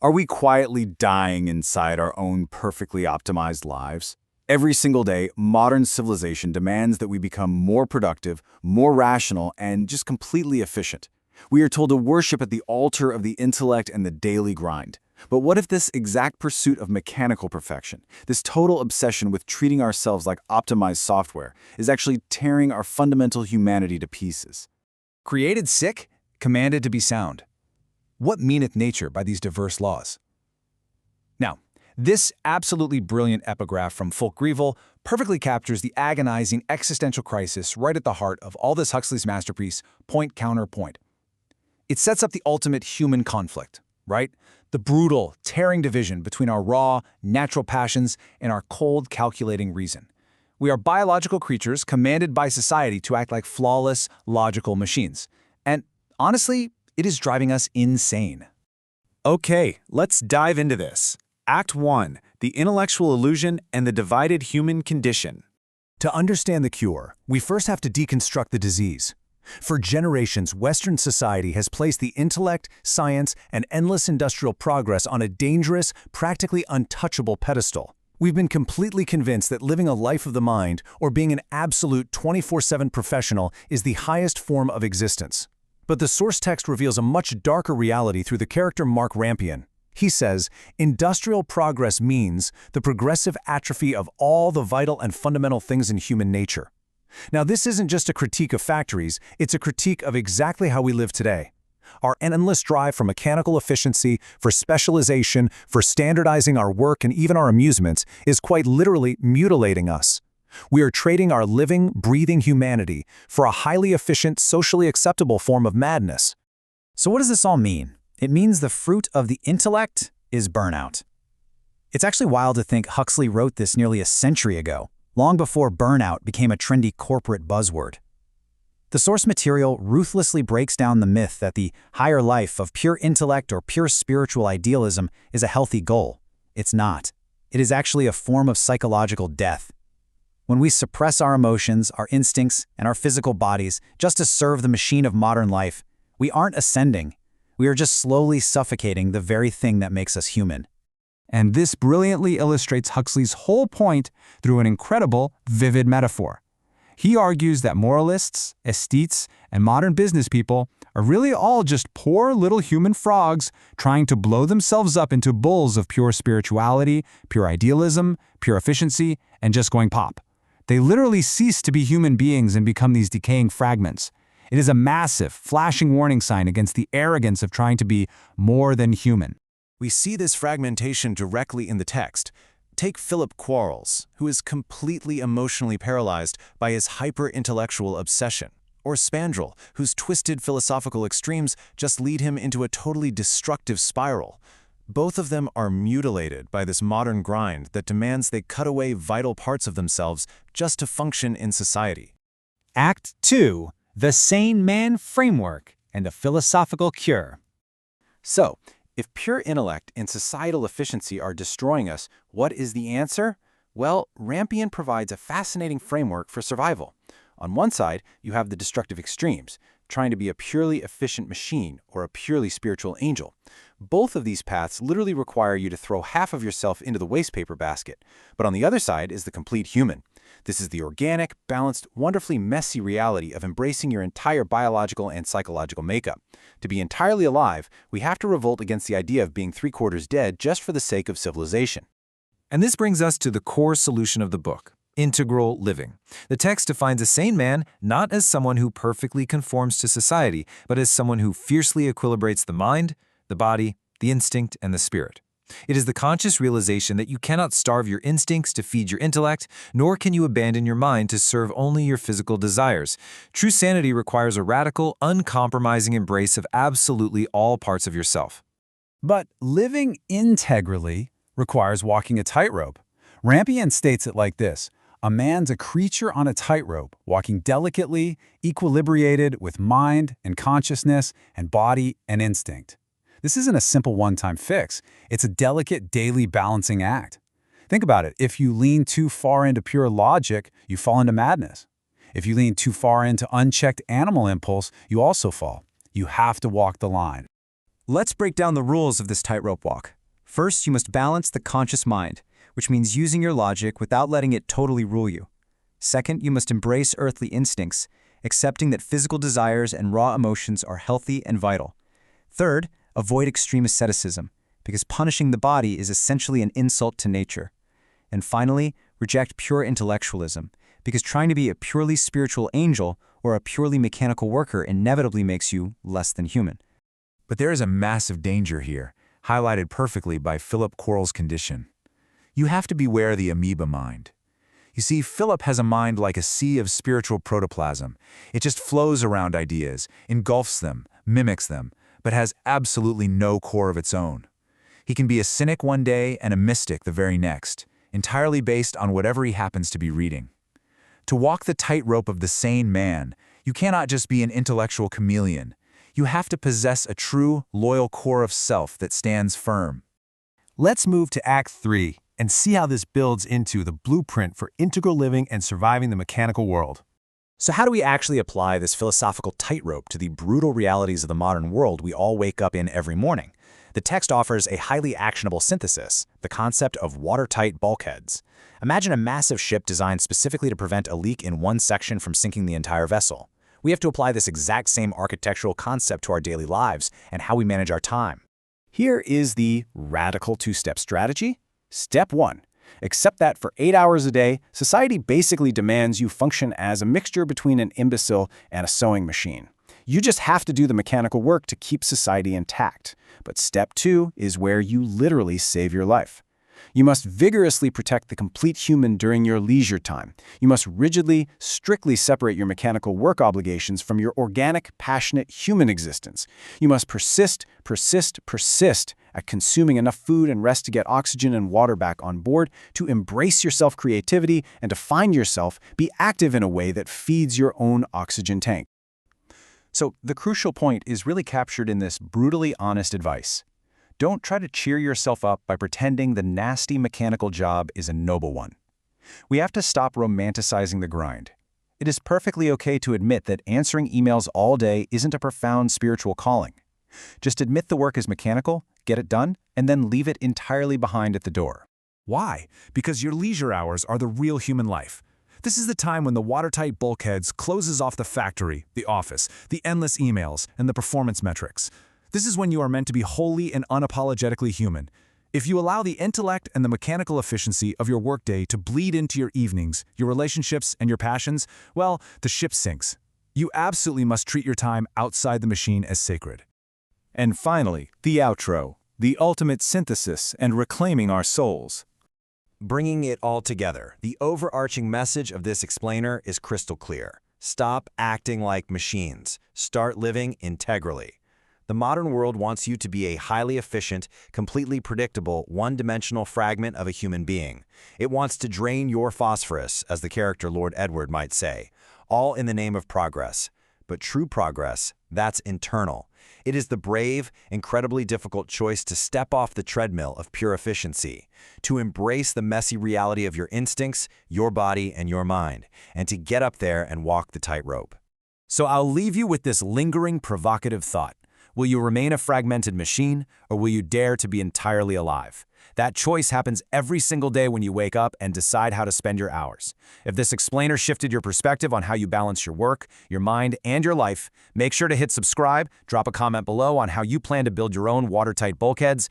Are we quietly dying inside our own perfectly optimized lives? Every single day, modern civilization demands that we become more productive, more rational, and just completely efficient. We are told to worship at the altar of the intellect and the daily grind. But what if this exact pursuit of mechanical perfection, this total obsession with treating ourselves like optimized software, is actually tearing our fundamental humanity to pieces? Created sick, commanded to be sound. What meaneth nature by these diverse laws? Now, this absolutely brilliant epigraph from Fulk perfectly captures the agonizing existential crisis right at the heart of Aldous Huxley's masterpiece, Point Counterpoint. It sets up the ultimate human conflict, right? The brutal, tearing division between our raw, natural passions and our cold, calculating reason. We are biological creatures commanded by society to act like flawless, logical machines. And honestly, it is driving us insane. Okay, let's dive into this. Act 1. The Intellectual Illusion and the Divided Human Condition. To understand the cure, we first have to deconstruct the disease. For generations, Western society has placed the intellect, science, and endless industrial progress on a dangerous, practically untouchable pedestal. We've been completely convinced that living a life of the mind, or being an absolute 24/7 professional, is the highest form of existence. But the source text reveals a much darker reality through the character Mark Rampion. He says, industrial progress means the progressive atrophy of all the vital and fundamental things in human nature. Now, this isn't just a critique of factories, it's a critique of exactly how we live today. Our endless drive for mechanical efficiency, for specialization, for standardizing our work and even our amusements is quite literally mutilating us. We are trading our living, breathing humanity for a highly efficient, socially acceptable form of madness. So what does this all mean? It means the fruit of the intellect is burnout. It's actually wild to think Huxley wrote this nearly a century ago, long before burnout became a trendy corporate buzzword. The source material ruthlessly breaks down the myth that the higher life of pure intellect or pure spiritual idealism is a healthy goal. It's not. It is actually a form of psychological death. When we suppress our emotions, our instincts, and our physical bodies just to serve the machine of modern life, we aren't ascending. We are just slowly suffocating the very thing that makes us human. And this brilliantly illustrates Huxley's whole point through an incredible, vivid metaphor. He argues that moralists, aesthetes, and modern business people are really all just poor little human frogs trying to blow themselves up into bulls of pure spirituality, pure idealism, pure efficiency, and just going pop. They literally cease to be human beings and become these decaying fragments. It is a massive, flashing warning sign against the arrogance of trying to be more than human. We see this fragmentation directly in the text. Take Philip Quarles, who is completely emotionally paralyzed by his hyper-intellectual obsession, or Spandrel, whose twisted philosophical extremes just lead him into a totally destructive spiral. Both of them are mutilated by this modern grind that demands they cut away vital parts of themselves just to function in society. Act 2. The Sane Man Framework and the Philosophical Cure. So, if pure intellect and societal efficiency are destroying us, what is the answer? Well, Rampion provides a fascinating framework for survival. On one side, you have the destructive extremes, trying to be a purely efficient machine or a purely spiritual angel. Both of these paths literally require you to throw half of yourself into the wastepaper basket. But on the other side is the complete human. This is the organic, balanced, wonderfully messy reality of embracing your entire biological and psychological makeup. To be entirely alive, we have to revolt against the idea of being three-quarters dead just for the sake of civilization. And this brings us to the core solution of the book: integral living. The text defines a sane man not as someone who perfectly conforms to society, but as someone who fiercely equilibrates the mind, the body, the instinct, and the spirit. It is the conscious realization that you cannot starve your instincts to feed your intellect, nor can you abandon your mind to serve only your physical desires. True sanity requires a radical, uncompromising embrace of absolutely all parts of yourself. But living integrally requires walking a tightrope. Rampion states it like this: a man's a creature on a tightrope, walking delicately, equilibrated with mind and consciousness and body and instinct. This isn't a simple one-time fix. It's a delicate daily balancing act. Think about it. If you lean too far into pure logic, you fall into madness. If you lean too far into unchecked animal impulse, you also fall. You have to walk the line. Let's break down the rules of this tightrope walk. First, you must balance the conscious mind, which means using your logic without letting it totally rule you. Second, you must embrace earthly instincts, accepting that physical desires and raw emotions are healthy and vital. Third, avoid extreme asceticism, because punishing the body is essentially an insult to nature. And finally, reject pure intellectualism, because trying to be a purely spiritual angel or a purely mechanical worker inevitably makes you less than human. But there is a massive danger here, highlighted perfectly by Philip Quarles' condition. You have to beware the amoeba mind. You see, Philip has a mind like a sea of spiritual protoplasm. It just flows around ideas, engulfs them, mimics them, but has absolutely no core of its own. He can be a cynic one day and a mystic the very next, entirely based on whatever he happens to be reading. To walk the tightrope of the sane man, you cannot just be an intellectual chameleon. You have to possess a true, loyal core of self that stands firm. Let's move to Act 3 and see how this builds into the blueprint for integral living and surviving the mechanical world. So how do we actually apply this philosophical tightrope to the brutal realities of the modern world we all wake up in every morning? The text offers a highly actionable synthesis, the concept of watertight bulkheads. Imagine a massive ship designed specifically to prevent a leak in one section from sinking the entire vessel. We have to apply this exact same architectural concept to our daily lives and how we manage our time. Here is the radical two-step strategy. Step 1. Accept that for 8 hours a day, society basically demands you function as a mixture between an imbecile and a sewing machine. You just have to do the mechanical work to keep society intact. But step 2 is where you literally save your life. You must vigorously protect the complete human during your leisure time. You must rigidly, strictly separate your mechanical work obligations from your organic, passionate human existence. You must persist at consuming enough food and rest to get oxygen and water back on board, to embrace your self-creativity and to find yourself, be active in a way that feeds your own oxygen tank. So the crucial point is really captured in this brutally honest advice. Don't try to cheer yourself up by pretending the nasty mechanical job is a noble one. We have to stop romanticizing the grind. It is perfectly okay to admit that answering emails all day isn't a profound spiritual calling. Just admit the work is mechanical, get it done, and then leave it entirely behind at the door. Why? Because your leisure hours are the real human life. This is the time when the watertight bulkheads closes off the factory, the office, the endless emails, and the performance metrics. This is when you are meant to be wholly and unapologetically human. If you allow the intellect and the mechanical efficiency of your workday to bleed into your evenings, your relationships, and your passions, well, the ship sinks. You absolutely must treat your time outside the machine as sacred. And finally, the outro, the ultimate synthesis and reclaiming our souls. Bringing it all together, the overarching message of this explainer is crystal clear. Stop acting like machines. Start living integrally. The modern world wants you to be a highly efficient, completely predictable, one-dimensional fragment of a human being. It wants to drain your phosphorus, as the character Lord Edward might say, all in the name of progress. But true progress, that's internal. It is the brave, incredibly difficult choice to step off the treadmill of pure efficiency, to embrace the messy reality of your instincts, your body, and your mind, and to get up there and walk the tightrope. So I'll leave you with this lingering, provocative thought. Will you remain a fragmented machine, or will you dare to be entirely alive? That choice happens every single day when you wake up and decide how to spend your hours. If this explainer shifted your perspective on how you balance your work, your mind, and your life, make sure to hit subscribe, drop a comment below on how you plan to build your own watertight bulkheads,